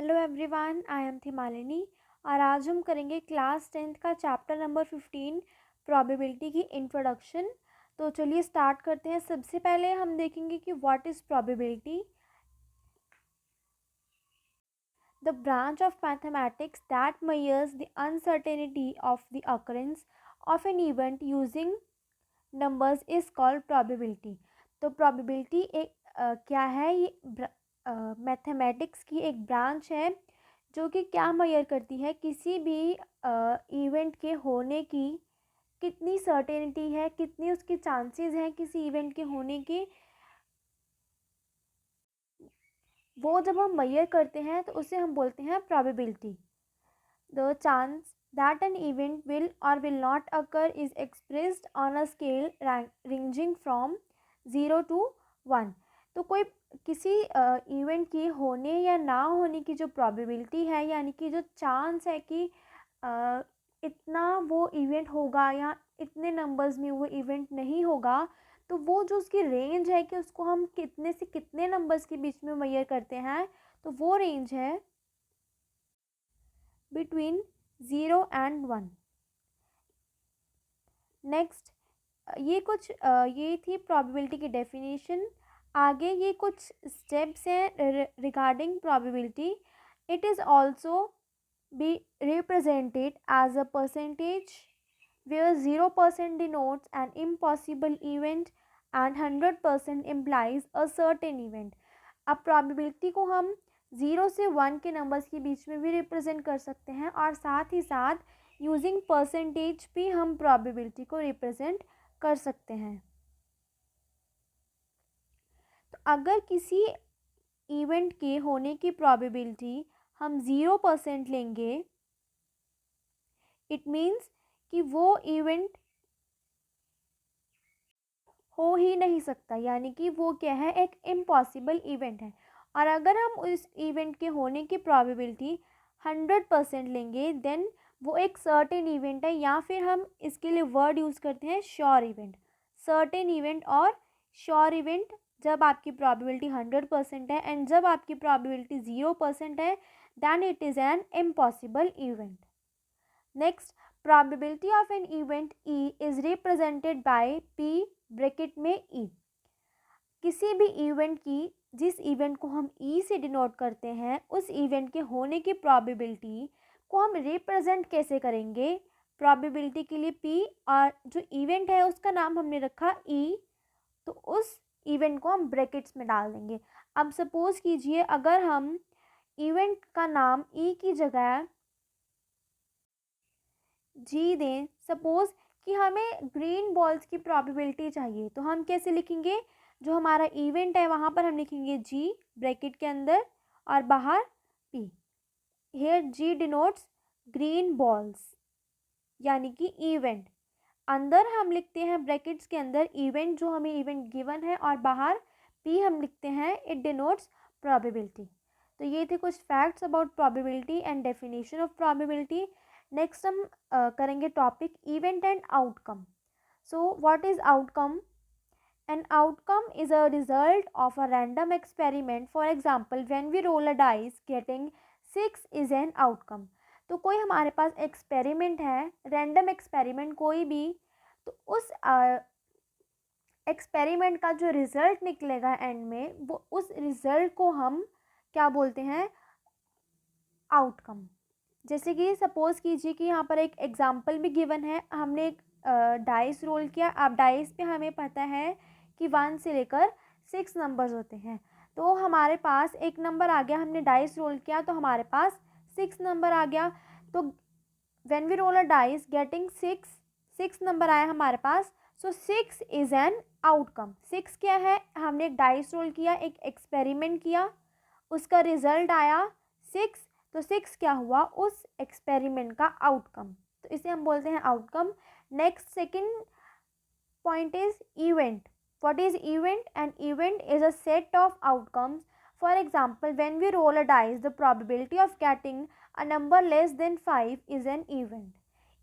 Hello everyone, I am थिमालिनी और आज हम करेंगे क्लास 10th का चैप्टर नंबर 15 प्रोबेबिलिटी की इंट्रोडक्शन। तो चलिए स्टार्ट करते हैं। सबसे पहले हम देखेंगे कि what is probability. The branch of mathematics that measures the uncertainty of the occurrence of an event using numbers is called probability. तो प्रोबेबिलिटी एक क्या है, ये मैथमेटिक्स की एक ब्रांच है जो कि क्या मेजर करती है, किसी भी इवेंट के होने की कितनी सर्टेनिटी है, कितनी उसके चांसेस हैं किसी इवेंट के होने की। वो जब हम मेजर करते हैं तो उसे हम बोलते हैं probability. The chance that an event will or will not occur is expressed on a scale ranging from 0 to 1। तो कोई किसी इवेंट की होने या ना होने की जो प्रोबेबिलिटी है, यानी कि जो चांस है कि इतना वो इवेंट होगा या इतने नंबर्स में वो इवेंट नहीं होगा, तो वो जो उसकी रेंज है कि उसको हम कितने से कितने नंबर्स के बीच में मेजर करते हैं, तो वो रेंज है बिटवीन 0 and 1। नेक्स्ट ये थी प्रोबेबिलिटी की डेफिनेशन। आगे ये कुछ स्टेप्स हैं regarding probability. It is also be represented as a percentage where 0% denotes an impossible event and 100% implies a certain event। अब प्रोबेबिलिटी को हम 0 से 1 के नंबर्स के बीच में भी रिप्रेजेंट कर सकते हैं और साथ ही साथ यूजिंग परसेंटेज भी हम प्रोबेबिलिटी को रिप्रेजेंट कर सकते हैं। तो अगर किसी इवेंट के होने की प्रोबेबिलिटी हम 0% लेंगे, इट मीन्स कि वो इवेंट हो ही नहीं सकता, यानी कि वो क्या है, एक इम्पॉसिबल इवेंट है। और अगर हम उस इवेंट के होने की प्रोबेबिलिटी 100% लेंगे, देन वो एक सर्टेन इवेंट है, या फिर हम इसके लिए वर्ड यूज़ करते हैं श्योर इवेंट। सर्टेन इवेंट और श्योर इवेंट, जब आपकी प्रोबेबिलिटी 100% है एंड जब आपकी प्रोबेबिलिटी 0% है, then it is an impossible event. Next, probability of an event E is represented by P bracket में E। किसी भी इवेंट की, जिस इवेंट को हम E से डिनोट करते हैं, उस इवेंट के होने की प्रोबेबिलिटी को हम रिप्रेजेंट कैसे करेंगे। प्रोबेबिलिटी के लिए P और जो इवेंट है उसका नाम हमने रखा E, तो उस इवेंट को हम ब्रैकेट्स में डाल देंगे। अब सपोज कीजिए अगर हम इवेंट का नाम E की जगह जी दें, सपोज कि हमें ग्रीन बॉल्स की प्रोबेबिलिटी चाहिए, तो हम कैसे लिखेंगे, जो हमारा इवेंट है वहाँ पर हम लिखेंगे जी ब्रैकेट के अंदर और बाहर पी। हेयर जी डिनोट्स ग्रीन बॉल्स, यानी कि इवेंट। अंदर हम लिखते हैं ब्रैकेट्स के अंदर इवेंट, जो हमें इवेंट गिवन है, और बाहर पी हम लिखते हैं, इट डिनोट्स प्रोबेबिलिटी। तो ये थे कुछ facts about probability and definition of probability. Next हम करेंगे topic event and outcome. So what is outcome? An outcome is a result of a random experiment. For example, when we roll a dice, getting 6 is an outcome। तो कोई हमारे पास experiment है, random experiment कोई भी, तो उस experiment का जो रिज़ल्ट निकलेगा एंड में, वो उस रिज़ल्ट को हम क्या बोलते हैं, आउटकम। जैसे कि सपोज़ कीजिए कि यहाँ पर एक एग्जांपल भी गिवन है, हमने एक डाइस रोल किया। अब डाइस पे हमें पता है कि 1 से लेकर 6 नंबर्स होते हैं, तो हमारे पास एक नंबर आ गया, हमने डाइस रोल किया तो हमारे पास 6 नंबर आ गया। तो when we roll a dice getting 6 number आया हमारे पास, सो 6 इज़ एन आउटकम। 6 क्या है, हमने एक डाइस रोल किया, एक एक्सपेरिमेंट किया, उसका रिजल्ट आया 6, तो 6 क्या हुआ, उस एक्सपेरिमेंट का आउटकम, तो इसे हम बोलते हैं outcome. Next second point is event. What is event? An event is a set of outcomes. For example, when we roll a dice, the probability of getting a number less than 5 is an event.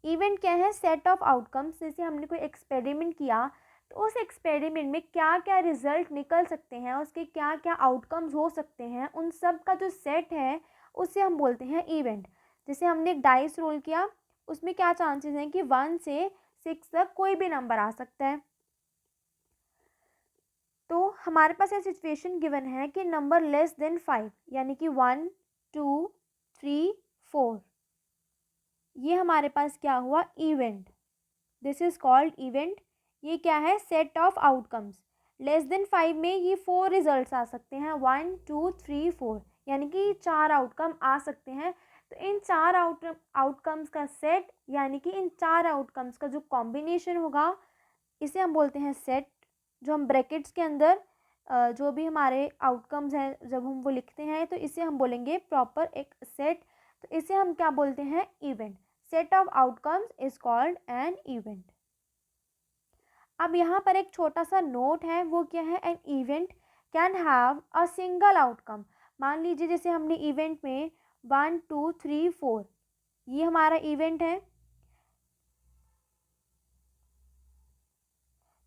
Event क्या है, set of outcomes. जैसे हमने कोई experiment किया, तो उस experiment में क्या क्या रिजल्ट निकल सकते हैं, उसके क्या क्या आउटकम्स हो सकते हैं, उन सब का जो सेट है उसे हम बोलते हैं इवेंट। जैसे हमने एक डाइस रोल किया, उसमें क्या चांसेस हैं कि 1 से 6 तक कोई भी नंबर आ सकता है। तो हमारे पास ये सिचुएशन गिवन है कि नंबर लेस देन 5 यानी कि 1 2 3 4, ये हमारे पास क्या हुआ, event. This is called event. ये क्या है, set of outcomes. Less than 5 में ये 4 रिजल्ट्स आ सकते हैं, 1 2 3 4, यानी कि 4 आउटकम आ सकते हैं। तो इन 4 आउटकम्स का सेट यानी कि इन 4 आउटकम्स का जो कॉम्बिनेशन होगा, इसे हम बोलते हैं सेट। जो हम ब्रैकेट्स के अंदर जो भी हमारे आउटकम्स हैं जब हम वो लिखते हैं, तो इसे हम बोलेंगे प्रॉपर एक सेट। तो इसे हम क्या बोलते हैं, event. Set of outcomes is called an event. अब यहाँ पर एक छोटा सा नोट है, वो क्या है, an event can have a single outcome. मान लीजिए जैसे हमने इवेंट में 1 2 3 4, ये हमारा इवेंट है।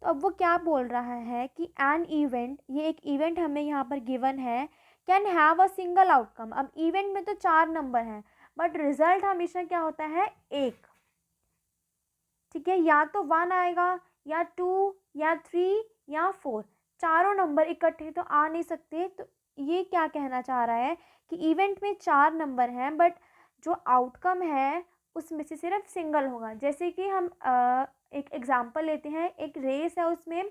तो अब वो क्या बोल रहा है कि एन इवेंट, ये एक इवेंट हमें यहाँ पर गिवन है, can have a single outcome. अब इवेंट में तो 4 नंबर हैं, बट रिजल्ट हमेशा क्या होता है, 1। ठीक है, या तो 1 आएगा, या 2, या 3, या 4। चारों नंबर इकट्ठे तो आ नहीं सकते। तो ये क्या कहना चाह रहा है कि इवेंट में 4 नंबर हैं, बट जो आउटकम है उसमें से सिर्फ सिंगल होगा। जैसे कि हम एक एग्जांपल लेते हैं, एक रेस है, उसमें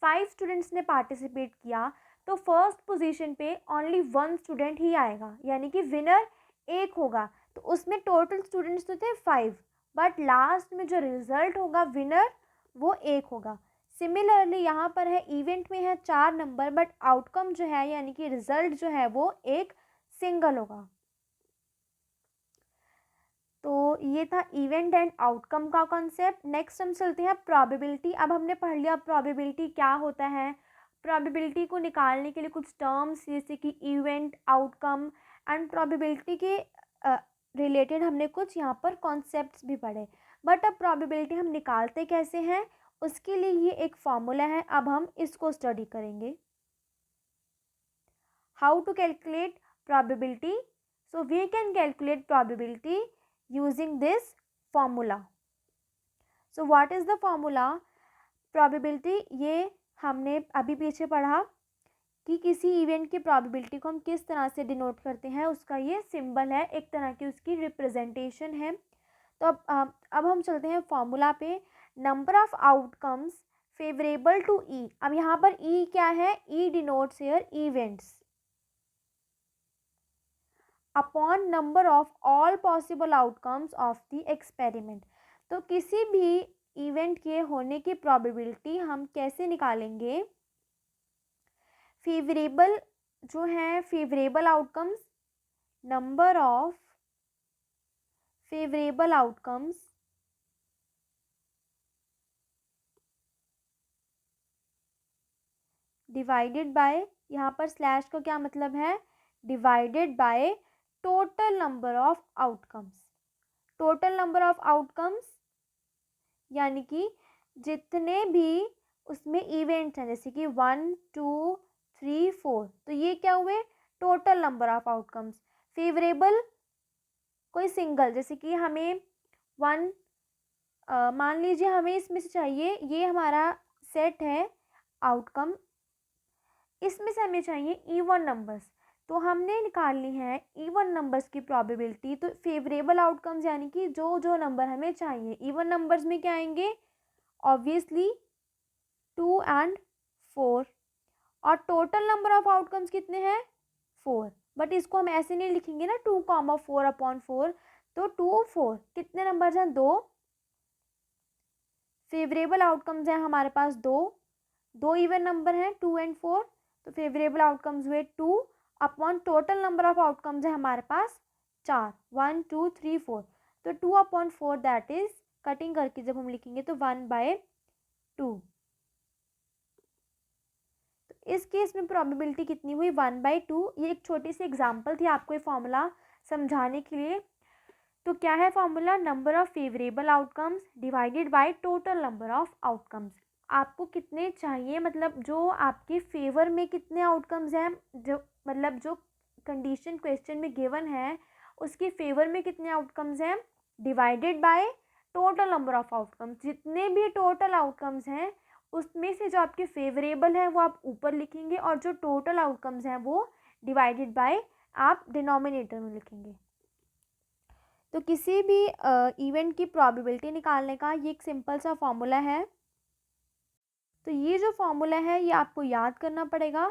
5 स्टूडेंट्स ने पार्टिसिपेट किया, तो फर्स्ट पोजीशन पे ओनली 1 स्टूडेंट ही आएगा, यानी कि विनर 1 होगा। तो उसमें टोटल स्टूडेंट्स तो थे 5, बट लास्ट में जो रिजल्ट होगा विनर, वो 1 होगा। सिमिलरली यहाँ पर है, इवेंट में है 4 नंबर, बट आउटकम जो है यानी कि रिजल्ट जो है वो एक सिंगल होगा। तो ये था इवेंट एंड आउटकम का कॉन्सेप्ट। नेक्स्ट हम चलते हैं प्रोबेबिलिटी। अब हमने पढ़ लिया प्रोबेबिलिटी क्या होता है। प्रोबेबिलिटी को निकालने के लिए कुछ टर्म्स जैसे कि इवेंट, आउटकम एंड प्रोबेबिलिटी के रिलेटेड हमने कुछ यहाँ पर कॉन्सेप्ट्स भी पढ़े। बट अब प्रोबेबिलिटी हम निकालते कैसे हैं, उसके लिए ये एक फॉर्मूला है, अब हम इसको स्टडी करेंगे। How to calculate probability. So we can calculate probability using this formula. So what is the formula? Probability, ये हमने अभी पीछे पढ़ा कि किसी इवेंट की प्रोबेबिलिटी को हम किस तरह से डिनोट करते हैं, उसका ये सिंबल है, एक तरह की उसकी रिप्रेजेंटेशन है। तो अब हम चलते हैं फॉर्मूला पे। Number of outcomes favourable to E. अब यहाँ पर ई क्या है, E denotes here events upon number of all possible outcomes of the experiment. तो किसी भी इवेंट के होने की प्रोबेबिलिटी हम कैसे निकालेंगे, फेवरेबल जो है, favourable outcomes, number of favourable outcomes divided by, यहाँ पर स्लैश का क्या मतलब है, divided by total number of outcomes. Total number of outcomes यानी कि जितने भी उसमें इवेंट्स हैं, जैसे कि 1 2 3 4, तो ये क्या हुए, total number of outcomes. Favourable कोई सिंगल, जैसे कि हमें 1 मान लीजिए हमें इसमें से चाहिए, ये हमारा सेट है आउटकम, इसमें से हमें चाहिए इवन नंबर्स, तो हमने निकालनी है इवन नंबर्स की प्रोबेबिलिटी। तो फेवरेबल आउटकम्स यानी कि जो जो नंबर हमें चाहिए, इवन नंबर्स में क्या आएंगे, ऑब्वियसली 2 एंड 4, और टोटल नंबर ऑफ आउटकम्स कितने हैं, 4। बट इसको हम ऐसे नहीं लिखेंगे ना, 2,4/4, तो 2 4 कितने नंबर्स हैं, 2। फेवरेबल आउटकम्स हैं हमारे पास 2 इवन नंबर हैं 2 एंड 4, तो फेवरेबल आउटकम्स हुए 2 upon total number of outcomes है हमारे पास 4, 1 2 3 4, तो 2/4 दैट इज, कटिंग करके जब हम लिखेंगे तो 1/2। तो इस केस में प्रोबेबिलिटी कितनी हुई, 1/2। ये एक छोटी सी एग्जांपल थी आपको ये फॉर्मूला समझाने के लिए। तो क्या है formula, number of favourable outcomes divided by total number of outcomes. आपको कितने चाहिए, मतलब जो आपके फेवर में कितने आउटकम्स हैं, जो मतलब जो कंडीशन क्वेश्चन में गिवन है उसके फेवर में कितने आउटकम्स हैं, divided by total number of outcomes. जितने भी टोटल आउटकम्स हैं उसमें से जो आपके फेवरेबल है वो आप ऊपर लिखेंगे और जो टोटल आउटकम्स हैं वो डिवाइडेड बाय आप डिनोमिनेटर में लिखेंगे। तो किसी भी इवेंट की प्रोबेबिलिटी निकालने का ये एक सिंपल सा फॉर्मूला है। तो ये जो फॉर्मूला है ये आपको याद करना पड़ेगा।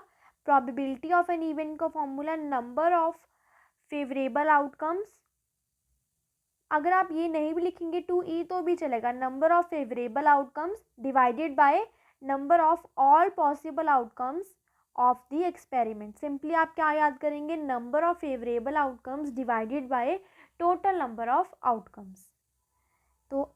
प्रोबेबिलिटी ऑफ एन इवेंट का formula number of favourable outcomes, अगर आप ये नहीं भी लिखेंगे 2e तो भी चलेगा, number of favourable outcomes divided by number of all possible outcomes of the experiment. Simply आप क्या याद करेंगे, number of favourable outcomes divided by total number of outcomes. तो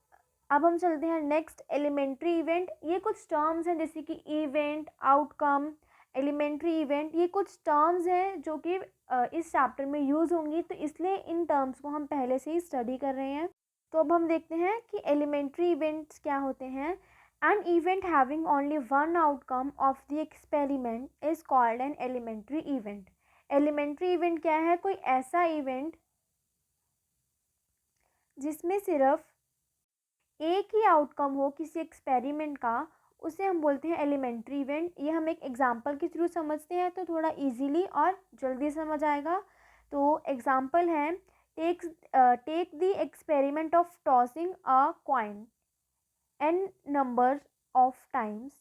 अब हम चलते हैं नेक्स्ट, एलिमेंट्री इवेंट। ये कुछ टर्म्स हैं जैसे कि इवेंट, आउटकम, एलिमेंट्री इवेंट, ये कुछ टर्म्स हैं जो कि इस चैप्टर में यूज़ होंगी, तो इसलिए इन टर्म्स को हम पहले से ही स्टडी कर रहे हैं। तो अब हम देखते हैं कि एलिमेंट्री इवेंट्स क्या होते हैं। An event having only one outcome of the experiment is called an elementary event. Elementary event क्या है, कोई ऐसा इवेंट जिसमें सिर्फ एक ही आउटकम हो किसी एक्सपेरिमेंट का, उसे हम बोलते हैं एलिमेंट्री इवेंट। ये हम एक एग्जांपल के थ्रू समझते हैं तो थोड़ा इजीली और जल्दी समझ आएगा। तो एग्जांपल है, take the experiment of tossing a coin n number of times.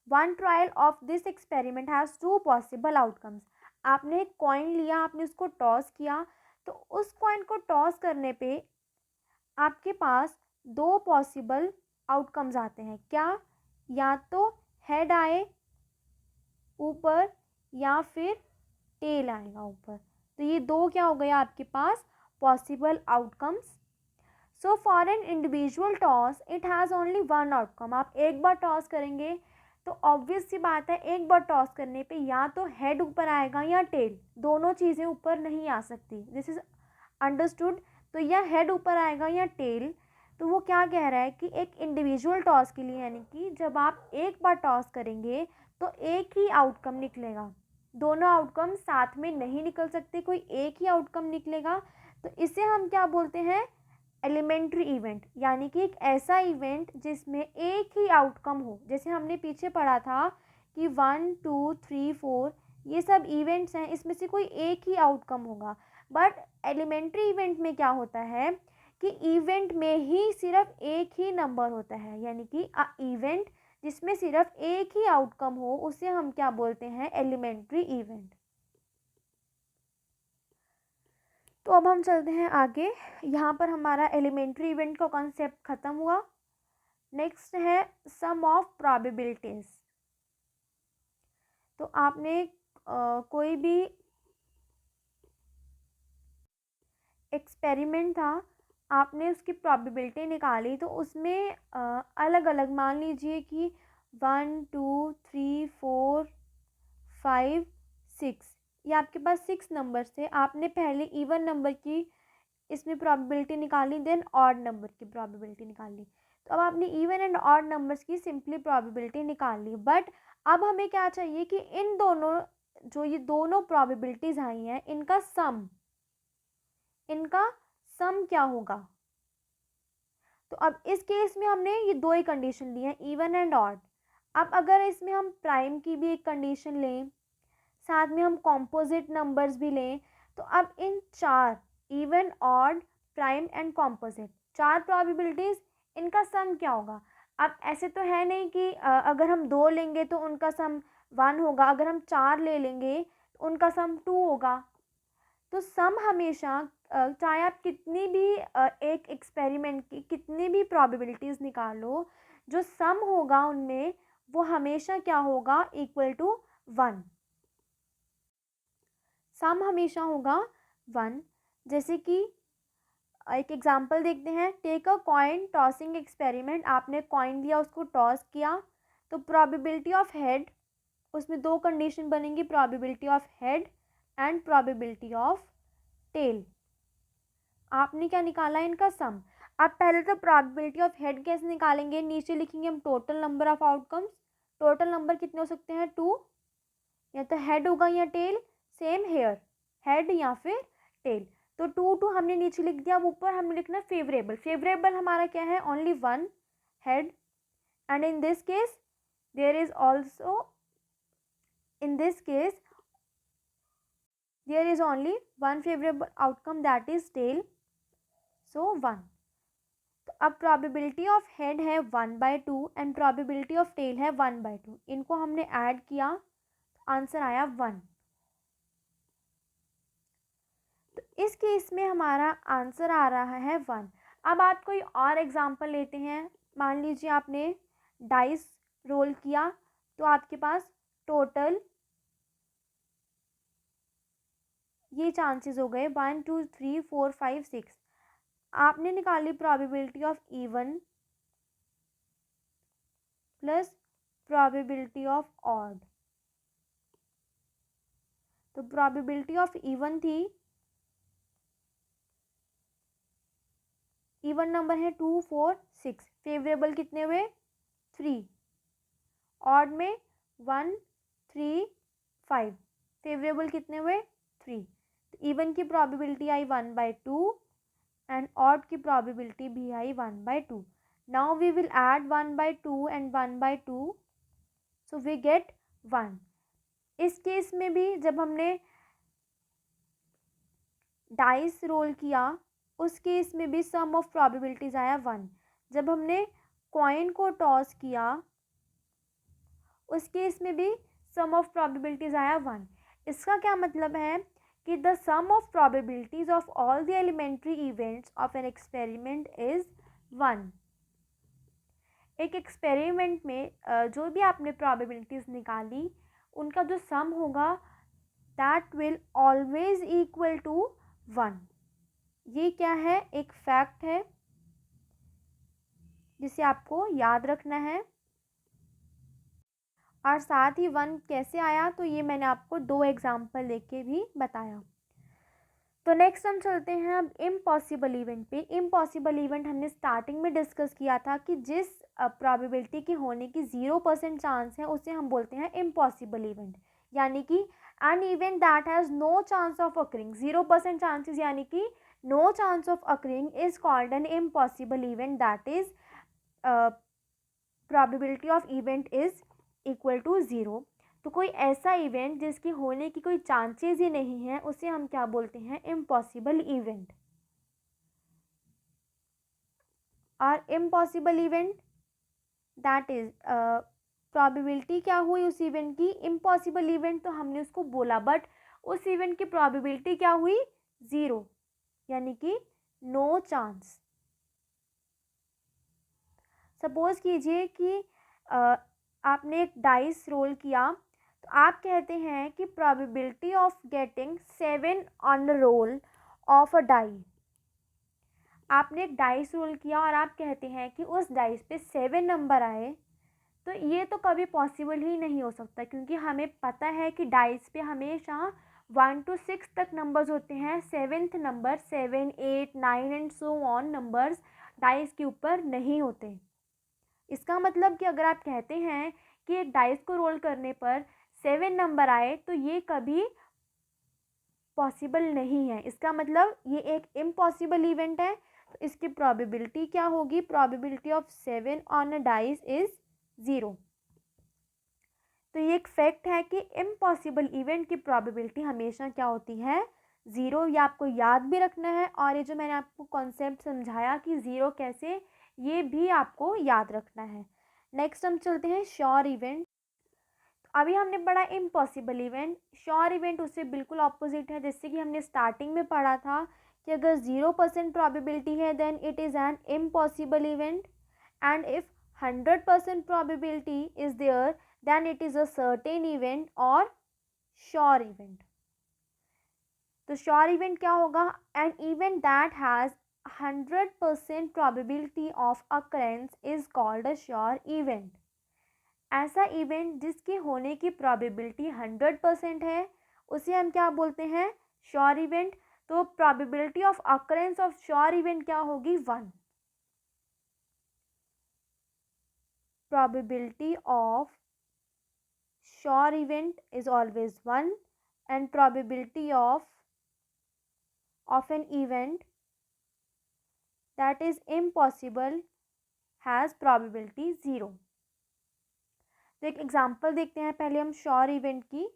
One trial of this experiment has two possible outcomes. आपने एक कॉइन लिया, आपने उसको टॉस किया, तो उस कॉइन को टॉस करने पे आपके पास दो पॉसिबल आउटकम्स आते हैं। क्या, या तो हेड आए ऊपर या फिर टेल आएगा ऊपर। तो ये दो क्या हो गया आपके पास possible outcomes. So for an individual toss it has only one outcome. आप एक बार टॉस करेंगे तो ऑब्वियस सी बात है, एक बार टॉस करने पे या तो हेड ऊपर आएगा या टेल, दोनों चीज़ें ऊपर नहीं आ सकती। This is understood. तो या हेड ऊपर आएगा या टेल। तो वो क्या कह रहा है कि एक इंडिविजुअल टॉस के लिए, यानी कि जब आप एक बार टॉस करेंगे तो एक ही आउटकम निकलेगा, दोनों आउटकम साथ में नहीं निकल सकते, कोई एक ही आउटकम निकलेगा। तो इसे हम क्या बोलते हैं, एलिमेंट्री इवेंट, यानी कि एक ऐसा इवेंट जिसमें एक ही आउटकम हो। जैसे हमने पीछे पढ़ा था कि 1 2 3 4 ये सब इवेंट्स हैं, इसमें से कोई एक ही आउटकम होगा। बट एलिमेंट्री इवेंट में क्या होता है कि इवेंट में ही सिर्फ एक ही नंबर होता है, यानी कि इवेंट जिसमें सिर्फ एक ही आउटकम हो उसे हम क्या बोलते हैं, एलिमेंट्री इवेंट। तो अब हम चलते हैं आगे। यहाँ पर हमारा एलिमेंट्री इवेंट का कॉन्सेप्ट ख़त्म हुआ। नेक्स्ट है सम ऑफ प्रोबेबिलिटीज़। तो आपने कोई भी एक्सपेरिमेंट था, आपने उसकी प्रोबेबिलिटी निकाली, तो उसमें अलग अलग, मान लीजिए कि 1 2 3 4 5 6, ये आपके पास 6 नंबर थे। आपने पहले इवन नंबर की इसमें प्रोबेबिलिटी निकाली, देन ऑड नंबर की प्रोबेबिलिटी निकाली। तो अब आपने इवन एंड ऑड नंबर्स की सिंपली प्रोबेबिलिटी निकाल ली। बट अब हमें क्या चाहिए कि इन दोनों, जो ये दोनों प्रोबेबिलिटीज़ आई हैं, इनका सम क्या होगा। तो अब इस केस में हमने ये दो ही कंडीशन ली है, इवन एंड ऑड। अब अगर इसमें हम प्राइम की भी एक कंडीशन लें, साथ में हम कॉम्पोजिट नंबर्स भी लें, तो अब इन चार, even, odd, prime and composite, चार प्रोबेबिलिटीज़, इनका सम क्या होगा। अब ऐसे तो है नहीं कि अगर हम 2 लेंगे तो उनका सम 1 होगा, अगर हम 4 ले लेंगे तो उनका सम 2 होगा। तो सम हमेशा, चाहे आप कितनी भी एक एक्सपेरिमेंट की कितनी भी प्रोबेबिलिटीज़ निकालो, जो सम होगा उनमें वो हमेशा क्या होगा, इक्वल टू 1। सम हमेशा होगा 1। जैसे कि एक एग्जांपल देखते हैं, take a coin tossing experiment. आपने कॉइन लिया, उसको टॉस किया, तो प्रोबेबिलिटी ऑफ हेड, उसमें दो कंडीशन बनेंगी, probability of head and probability of tail. आपने क्या निकाला, इनका सम। अब पहले तो प्रोबेबिलिटी ऑफ हेड कैसे निकालेंगे, नीचे लिखेंगे हम total number of outcomes. Total number कितने हो सकते हैं, 2, या तो हेड होगा या टेल। सेम हेयर, हेड या फिर टेल। तो टू हमने नीचे लिख दिया, अब ऊपर हमने लिखना फेवरेबल। फेवरेबल हमारा क्या है, only one head, and in this case there is also, in this case there is only one favorable outcome, that is tail, so 1। तो अब probability of head है 1/2 एंड probability of tail है 1/2, इनको हमने add किया तो answer आया 1। तो इस केस में हमारा आंसर आ रहा है 1। अब आप कोई और एग्जांपल लेते हैं। मान लीजिए आपने डाइस रोल किया तो आपके पास टोटल ये चांसेस हो गए 1 2 3 4 5 6। आपने निकाली probability of even plus probability of odd. तो प्रोबेबिलिटी ऑफ इवन थी, इवन नंबर है 2 4 6, फेवरेबल कितने हुए 3, ऑड में 1 3 5, फेवरेबल कितने हुए 3। तो इवन की प्रोबेबिलिटी आई 1/2 and odd की probability भी आई 1/2। Now we will add 1/2 and 1/2, so we get 1। इस केस में भी जब हमने डाइस रोल किया उस केस में भी सम ऑफ प्रोबेबिलिटीज आया 1। जब हमने कॉइन को टॉस किया उस केस में भी सम ऑफ प्रोबेबिलिटीज आया 1। इसका क्या मतलब है कि the sum of probabilities of all the elementary events of an experiment is 1। एक एक्सपेरिमेंट में जो भी आपने प्रोबेबिलिटीज निकाली उनका जो सम होगा that will always equal to 1। ये क्या है, एक फैक्ट है जिसे आपको याद रखना है। और साथ ही 1 कैसे आया, तो ये मैंने आपको 2 एग्जाम्पल देके भी बताया। तो नेक्स्ट हम चलते हैं अब इम्पॉसिबल इवेंट पे। इम्पॉसिबल इवेंट हमने स्टार्टिंग में डिस्कस किया था कि जिस प्रोबेबिलिटी के होने की 0% चांस है उसे हम बोलते हैं इम्पॉसिबल इवेंट। यानी कि an event that has no chance of occurring, 0% chances यानी कि no chance of occurring is called an impossible event, that is probability of event is equal to 0। तो कोई ऐसा इवेंट जिसकी होने की कोई चांसेस ही नहीं है उसे हम क्या बोलते हैं, इम्पॉसिबल इवेंट। और impossible event that is probability क्या हुई उस इवेंट की, इम्पॉसिबल इवेंट तो हमने उसको बोला बट उस इवेंट की प्रोबेबिलिटी क्या हुई 0, यानी कि नो चांस। सपोज कीजिए कि आपने एक डाइस रोल किया तो आप कहते हैं कि probability of getting 7 on the roll of a die. आपने एक डाइस रोल किया और आप कहते हैं कि उस डाइस पे 7 नंबर आए, तो ये तो कभी पॉसिबल ही नहीं हो सकता क्योंकि हमें पता है कि डाइस पे हमेशा 1 to 6 तक नंबर्स होते हैं। 7th number 7 8 9 and so on numbers dice के ऊपर नहीं होते। इसका मतलब कि अगर आप कहते हैं कि एक डाइस को रोल करने पर 7 नंबर आए तो ये कभी पॉसिबल नहीं है। इसका मतलब ये एक इम्पॉसिबल इवेंट है। तो इसकी प्रोबेबिलिटी क्या होगी, probability of 7 on a dice is 0। तो ये एक फैक्ट है कि इम्पॉसिबल इवेंट की प्रोबेबिलिटी हमेशा क्या होती है 0। ये आपको याद भी रखना है और ये जो मैंने आपको कॉन्सेप्ट समझाया कि 0 कैसे, ये भी आपको याद रखना है। नेक्स्ट हम चलते हैं श्योर इवेंट। अभी हमने पढ़ा इम्पॉसिबल इवेंट, श्योर इवेंट उससे बिल्कुल ऑपोजिट है। जैसे कि हमने स्टार्टिंग में पढ़ा था कि अगर 0% प्रोबेबिलिटी है then it is an impossible event, and if 100% probability is there then it is a certain event और श्योर इवेंट। तो श्योर इवेंट क्या होगा, an event that has 100% probability of occurrence is called a sure event. ऐसा event जिसके होने की probability 100% है उसे हम क्या बोलते हैं, श्योर इवेंट। तो probability of occurrence of sure event क्या होगी 1। Probability of sure event is always 1 and probability of of an event that is impossible has probability 0। तो एक एग्जांपल देखते हैं पहले हम श्योर इवेंट की।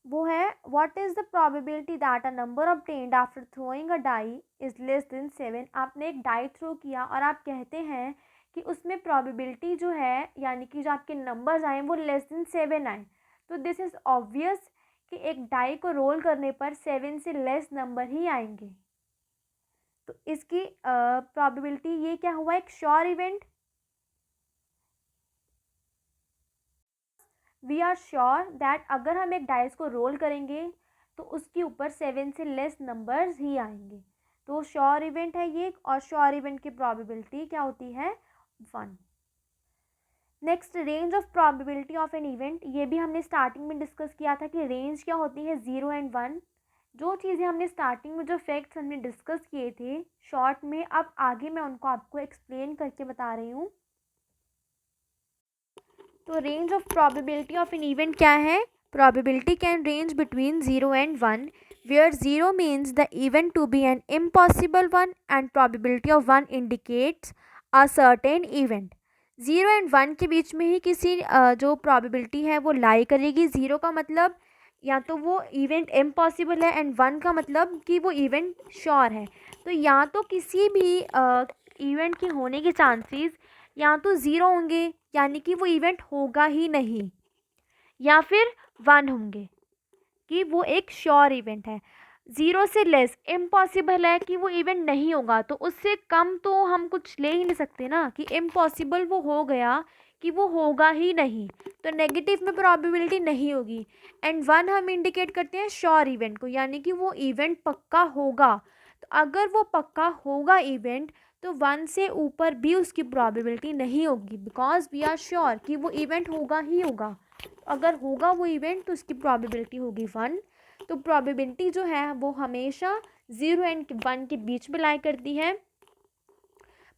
वो है what is the probability that a number obtained after throwing a die is less than 7। आपने एक डाई थ्रो किया और आप कहते हैं कि उसमें प्रोबेबिलिटी जो है यानी कि जो आपके नंबर्स आए वो लेस देन 7 आए। तो दिस इज़ ऑब्वियस कि एक डाई को रोल करने पर 7 से लेस नंबर ही आएंगे। तो इसकी प्रोबेबिलिटी ये क्या हुआ, एक sure event. We are sure that अगर हम एक डाइस को रोल करेंगे तो उसके ऊपर 7 से लेस नंबर्स ही आएंगे। तो श्योर इवेंट है ये, और श्योर इवेंट की प्रोबेबिलिटी क्या होती है, 1। Next, range of probability of an event. ये भी हमने स्टार्टिंग में डिस्कस किया था कि रेंज क्या होती है, 0 एंड 1। जो चीज़ें हमने स्टार्टिंग में जो फैक्ट्स हमने डिस्कस किए थे शॉर्ट में, अब आगे मैं उनको आपको एक्सप्लेन करके बता रही हूँ। तो range of probability of an event क्या है, probability can range between 0 and 1 where 0 means the event to be an impossible one and probability of 1 indicates a certain event। 0 and 1 के बीच में ही किसी जो प्रोबेबिलिटी है वो लाई करेगी। 0 का मतलब या तो वो इवेंट इम्पॉसिबल है एंड 1 का मतलब कि वो इवेंट श्योर है। तो या तो किसी भी इवेंट के होने के चांसेस या तो 0 होंगे यानी कि वो इवेंट होगा ही नहीं, या फिर 1 होंगे कि वो एक श्योर इवेंट है। 0 से लेस इम्पॉसिबल है कि वो इवेंट नहीं होगा, तो उससे कम तो हम कुछ ले ही नहीं सकते ना कि इम्पॉसिबल वो हो गया कि वो होगा ही नहीं, तो नेगेटिव में प्रोबेबिलिटी नहीं होगी। एंड 1 हम इंडिकेट करते हैं श्योर इवेंट को, यानी कि वो इवेंट पक्का होगा। तो अगर वो पक्का होगा इवेंट तो 1 से ऊपर भी उसकी प्रोबेबिलिटी नहीं होगी, बिकॉज वी आर श्योर कि वो इवेंट होगा ही होगा। अगर होगा वो इवेंट तो उसकी प्रोबेबिलिटी होगी 1। तो प्रोबेबिलिटी जो है वो हमेशा 0 एंड 1 के बीच में लाई करती है।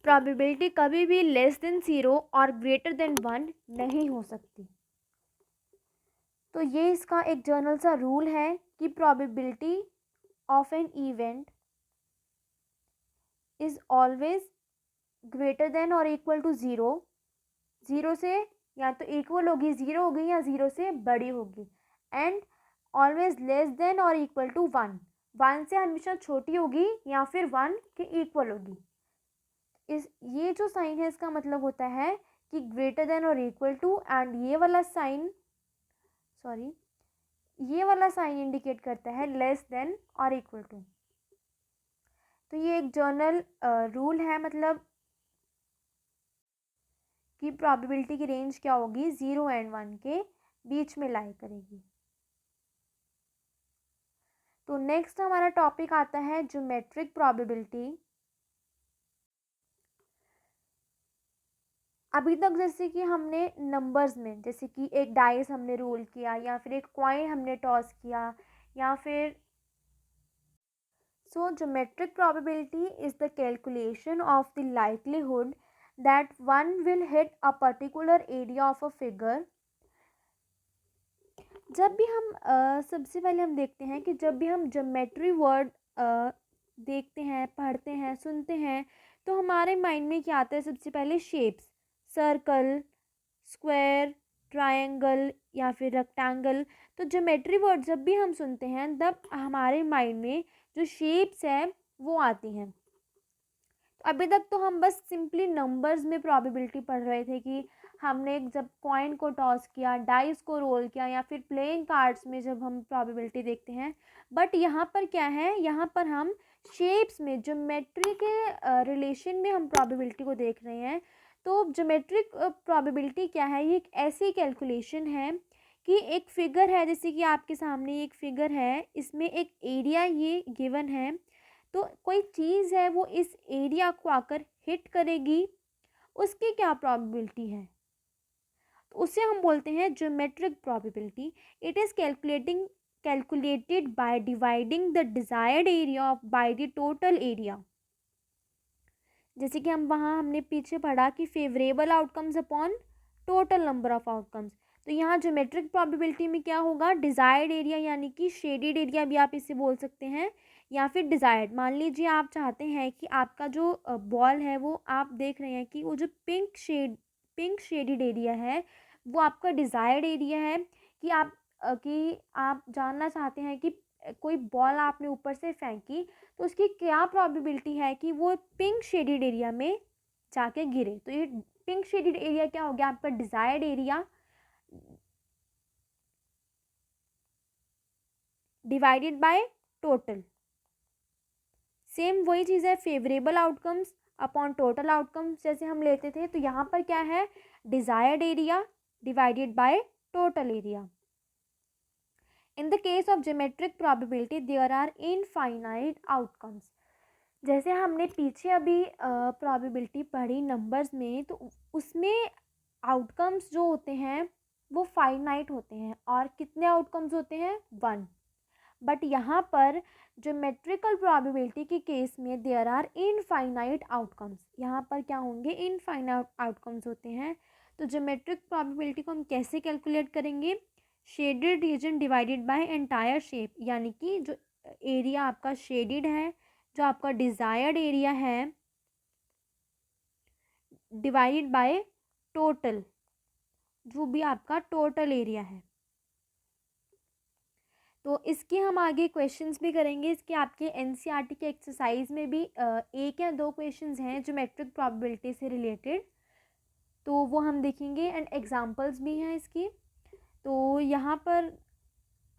प्रोबेबिलिटी कभी भी लेस देन 0 और ग्रेटर देन 1 नहीं हो सकती। तो ये इसका एक जनरल सा रूल है कि probability of an event is always greater than और इक्वल टू 0। 0 से या तो इक्वल होगी, 0 होगी, या 0 से बड़ी होगी। एंड ऑलवेज लेस देन और इक्वल टू 1। 1 से हमेशा छोटी होगी या फिर 1 के इक्वल होगी। इस ये जो साइन है इसका मतलब होता है कि ग्रेटर देन और इक्वल टू, एंड ये वाला साइन इंडिकेट करता है लेस देन और इक्वल टू। तो ये एक जनरल रूल है, मतलब कि प्रोबेबिलिटी की रेंज क्या होगी, 0 एंड 1 के बीच में लाई करेगी। तो नेक्स्ट हमारा टॉपिक आता है ज्योमेट्रिक प्रोबेबिलिटी। अभी तक जैसे कि हमने नंबर्स में, जैसे कि एक डाइस हमने रोल किया या फिर एक कॉइन हमने टॉस किया या फिर geometric probability is the calculation of the likelihood that one will hit a particular area of a figure. जब भी हम सबसे पहले हम देखते हैं कि जब भी हम ज्योमेट्री वर्ड देखते हैं, पढ़ते हैं, सुनते हैं, तो हमारे माइंड में क्या आता है, सबसे पहले शेप्स, सर्कल, स्क्वायर, ट्रायंगल या फिर रेक्टेंगल। तो ज्योमेट्री वर्ड जब भी हम सुनते हैं तब हमारे माइंड में जो शेप्स है वो आती हैं। तो अभी तक तो हम बस सिंपली नंबर्स में प्रोबेबिलिटी पढ़ रहे थे कि हमने जब कॉइन को टॉस किया, डाइस को रोल किया या फिर प्लेइंग कार्ड्स में जब हम प्रोबेबिलिटी देखते हैं। बट यहाँ पर क्या है, यहाँ पर हम शेप्स में ज्योमेट्री के रिलेशन में हम प्रोबेबिलिटी को देख रहे हैं। तो ज्योमेट्रिक प्रोबेबिलिटी क्या है, ये एक ऐसी कैलकुलेशन है कि एक फिगर है, जैसे कि आपके सामने एक फिगर है, इसमें एक एरिया ये गिवन है। तो कोई चीज़ है वो इस एरिया को आकर हिट करेगी, उसकी क्या प्रोबेबिलिटी है, तो उसे हम बोलते हैं geometric probability. It is calculated by dividing the desired area of by the total area. जैसे कि हमने पीछे पढ़ा कि favourable outcomes upon total number of outcomes. तो यहाँ ज्योमेट्रिक प्रोबेबिलिटी में क्या होगा, डिज़ायर्ड एरिया यानी कि शेडेड एरिया भी आप इसे बोल सकते हैं, या फिर डिज़ायर्ड। मान लीजिए आप चाहते हैं कि आपका जो बॉल है वो आप देख रहे हैं कि वो जो पिंक शेडेड एरिया है वो आपका डिज़ायर्ड एरिया है, कि आप जानना चाहते हैं कि कोई बॉल आपने ऊपर से फेंकी तो उसकी क्या प्रोबेबिलिटी है कि वो पिंक शेडेड एरिया में जाके गिरे। तो ये पिंक शेडेड एरिया क्या हो गया, आपका desired area divided by total. Same वही चीज़ है, favourable outcomes upon total outcomes जैसे हम लेते थे, तो यहाँ पर क्या है, desired area divided by total area. In the case of geometric probability there are infinite outcomes. जैसे हमने पीछे अभी प्रोबेबिलिटी पढ़ी नंबर्स में, तो उसमें आउटकम्स जो होते हैं वो फाइनाइट होते हैं, और कितने आउटकम्स होते हैं, 1। बट यहाँ पर ज्योमेट्रिकल प्रोबेबिलिटी के केस में देयर आर इनफाइनाइट आउटकम्स। यहाँ पर क्या होंगे, इनफाइनाइट आउटकम्स होते हैं। तो ज्योमेट्रिक प्रोबेबिलिटी को हम कैसे कैलकुलेट करेंगे, shaded region divided by entire shape, यानी कि जो एरिया आपका शेडेड है, जो आपका डिज़ायर्ड एरिया है, डिवाइडेड बाय टोटल, जो भी आपका टोटल एरिया है। तो इसके हम आगे क्वेश्चंस भी करेंगे। इसके आपके एनसीईआरटी के एक्सरसाइज में भी 1 या 2 क्वेश्चंस हैं ज्योमेट्रिक प्रोबेबिलिटी से रिलेटेड, तो वो हम देखेंगे, एंड एग्जांपल्स भी हैं इसकी। तो यहाँ पर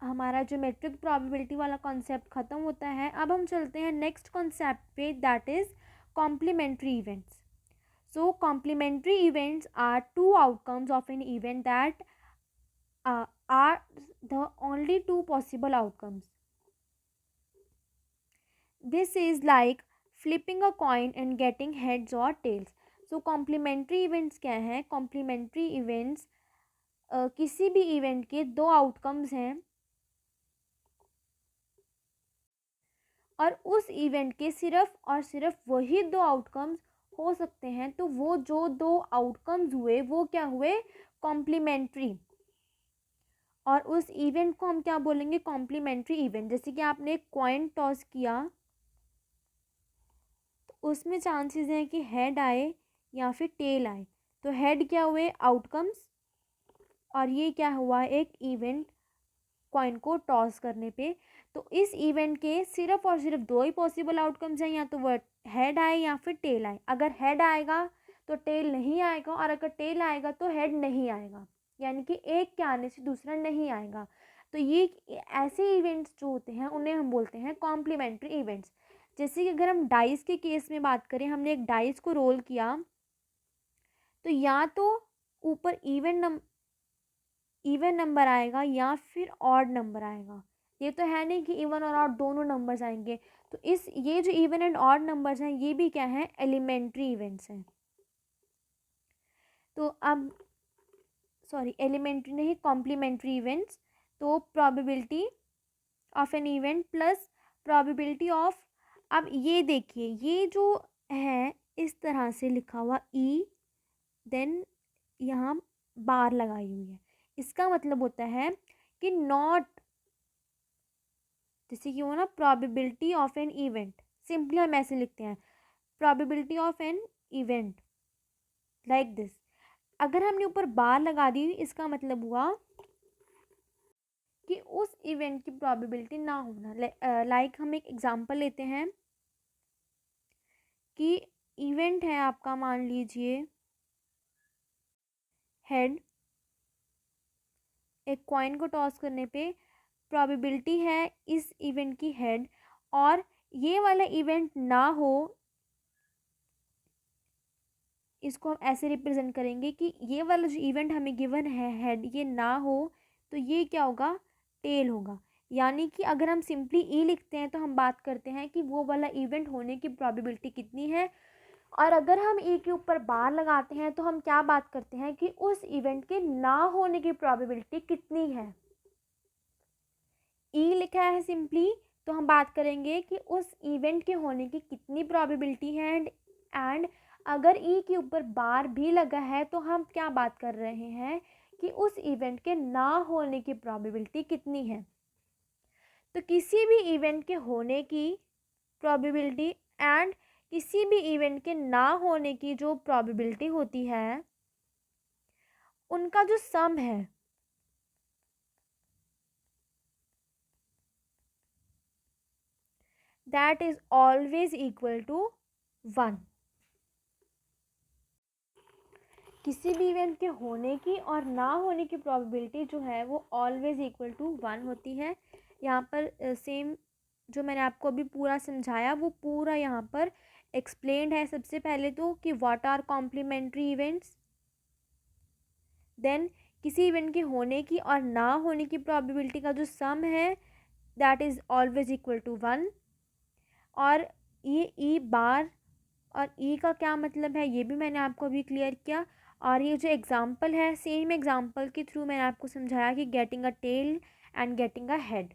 हमारा ज्योमेट्रिक प्रोबेबिलिटी वाला कॉन्सेप्ट ख़त्म होता है। अब हम चलते हैं नेक्स्ट कॉन्सेप्ट पे, that is complementary events. So complementary events are 2 outcomes of an event that are the only 2 possible outcomes. This is like flipping a coin and getting heads or tails. So complementary events क्या है, complementary events किसी भी event के 2 outcomes हैं, और उस event के सिर्फ और सिर्फ वही 2 आउटकम्स हो सकते हैं। तो वो जो 2 आउटकम्स हुए वो क्या हुए, कॉम्प्लीमेंट्री, और उस इवेंट को हम क्या बोलेंगे, कॉम्प्लीमेंट्री इवेंट। जैसे कि आपने एक कॉइन टॉस किया, तो उसमें चांसेस हैं कि हेड आए या फिर टेल आए। तो हेड क्या हुए, आउटकम्स, और ये क्या हुआ, एक इवेंट कॉइन को टॉस करने पे। तो इस इवेंट के सिर्फ और सिर्फ 2 ही पॉसिबल आउटकम्स हैं, या तो वो हेड आए या फिर टेल आए। अगर हेड आएगा तो टेल नहीं आएगा, और अगर टेल आएगा तो हेड नहीं आएगा, यानी कि एक के आने से दूसरा नहीं आएगा। तो ये ऐसे इवेंट्स जो होते हैं उन्हें हम बोलते हैं कॉम्प्लीमेंट्री इवेंट्स। जैसे कि अगर हम डाइस के केस में बात करें, हमने एक डाइस को रोल किया, तो या तो ऊपर इवन नंबर आएगा या फिर ऑड नंबर आएगा। ये तो है नहीं कि इवन और ऑड दोनों नंबर्स आएंगे। तो ये जो इवन एंड ऑड नंबर्स हैं ये भी क्या हैं, एलिमेंट्री इवेंट्स हैं। तो अब एलिमेंट्री नहीं, कॉम्प्लीमेंट्री इवेंट्स। तो probability of an event plus probability of, अब ये देखिए, ये जो है इस तरह से लिखा हुआ ई, देन यहाँ बार लगाई हुई है, इसका मतलब होता है कि नॉट, जैसे कि वो ना probability of an event, simply हम ऐसे लिखते हैं, probability of an event like this. अगर हमने ऊपर बार लगा दी, इसका मतलब हुआ कि उस इवेंट की प्रोबेबिलिटी ना होना। लाइक हम एक एग्जांपल लेते हैं कि इवेंट है आपका, मान लीजिए हेड, एक कॉइन को टॉस करने पे प्रोबेबिलिटी है इस इवेंट की हेड, और ये वाला इवेंट ना हो, इसको हम ऐसे रिप्रेजेंट करेंगे कि ये वाला जो इवेंट हमें गिवन है हेड, ये ना हो, तो ये क्या होगा, टेल होगा। यानी कि अगर हम सिंपली ई लिखते हैं तो हम बात करते हैं कि वो वाला इवेंट होने की प्रोबेबिलिटी कितनी है, और अगर हम ई के ऊपर बार लगाते हैं तो हम क्या बात करते हैं कि उस इवेंट के ना होने की प्रोबेबिलिटी कितनी है। ई लिखा है सिंपली, तो हम बात करेंगे कि उस इवेंट के होने की कितनी प्रोबेबिलिटी है, एंड अगर ई के ऊपर बार भी लगा है तो हम क्या बात कर रहे हैं कि उस इवेंट के ना होने की प्रोबेबिलिटी कितनी है। तो किसी भी इवेंट के होने की प्रोबेबिलिटी एंड किसी भी इवेंट के ना होने की जो प्रोबेबिलिटी होती है, उनका जो सम है that is always equal to 1। किसी भी इवेंट के होने की और ना होने की प्रोबेबिलिटी जो है वो ऑलवेज इक्वल टू 1 होती है। यहाँ पर सेम जो मैंने आपको अभी पूरा समझाया वो पूरा यहाँ पर एक्सप्लेन्ड है। सबसे पहले तो कि what are complementary events, then किसी इवेंट के होने की और ना होने की प्रोबेबिलिटी का जो सम है that is always equal to 1। और ये ई बार और ई का क्या मतलब है ये भी मैंने आपको अभी क्लियर किया। और ये जो एग्जांपल है, सेम एग्जांपल के थ्रू मैंने आपको समझाया कि getting a tail and getting a head.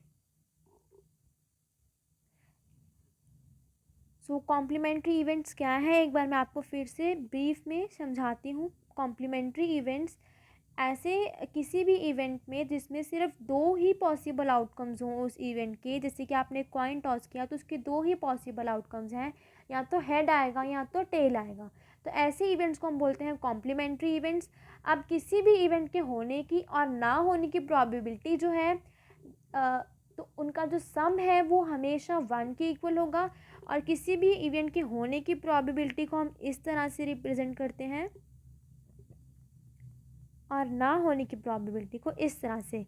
So complementary events क्या है, एक बार मैं आपको फिर से ब्रीफ में समझाती हूँ। कॉम्प्लीमेंट्री इवेंट्स ऐसे किसी भी इवेंट में जिसमें सिर्फ दो ही पॉसिबल आउटकम्स हों उस इवेंट के, जैसे कि आपने कॉइन टॉस किया तो उसके दो ही पॉसिबल आउटकम्स हैं, या तो हेड आएगा या तो टेल आएगा। तो ऐसे इवेंट्स को हम बोलते हैं कॉम्प्लीमेंट्री इवेंट्स। अब किसी भी इवेंट के होने की और ना होने की प्रोबेबिलिटी जो है तो उनका जो सम है वो हमेशा 1 के इक्वल होगा। और किसी भी इवेंट के होने की प्रोबेबिलिटी को हम इस तरह से रिप्रेजेंट करते हैं और ना होने की प्रोबेबिलिटी को इस तरह से,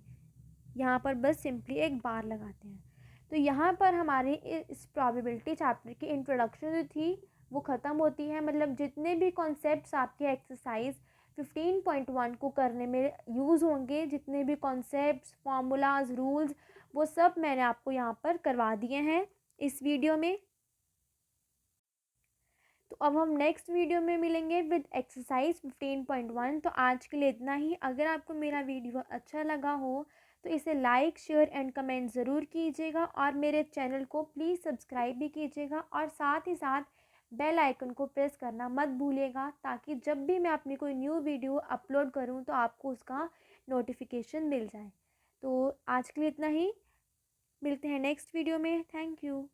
यहाँ पर बस सिंपली एक बार लगाते हैं। तो यहाँ पर हमारी इस प्रोबेबिलिटी चैप्टर की इंट्रोडक्शन जो थी वो ख़त्म होती है। मतलब जितने भी कॉन्सेप्ट्स आपके एक्सरसाइज 15.1 को करने में यूज़ होंगे, जितने भी कॉन्सेप्ट्स, फार्मूलाज, रूल्स, वो सब मैंने आपको यहाँ पर करवा दिए हैं इस वीडियो में। तो अब हम नेक्स्ट वीडियो में मिलेंगे विद एक्सरसाइज 15.1। तो आज के लिए इतना ही। अगर आपको मेरा वीडियो अच्छा लगा हो तो इसे लाइक, शेयर एंड कमेंट ज़रूर कीजिएगा और मेरे चैनल को प्लीज़ सब्सक्राइब भी कीजिएगा और साथ ही साथ बेल आइकन को प्रेस करना मत भूलिएगा, ताकि जब भी मैं अपनी कोई न्यू वीडियो अपलोड करूं तो आपको उसका नोटिफिकेशन मिल जाए। तो आज के लिए इतना ही, मिलते हैं नेक्स्ट वीडियो में। Thank you.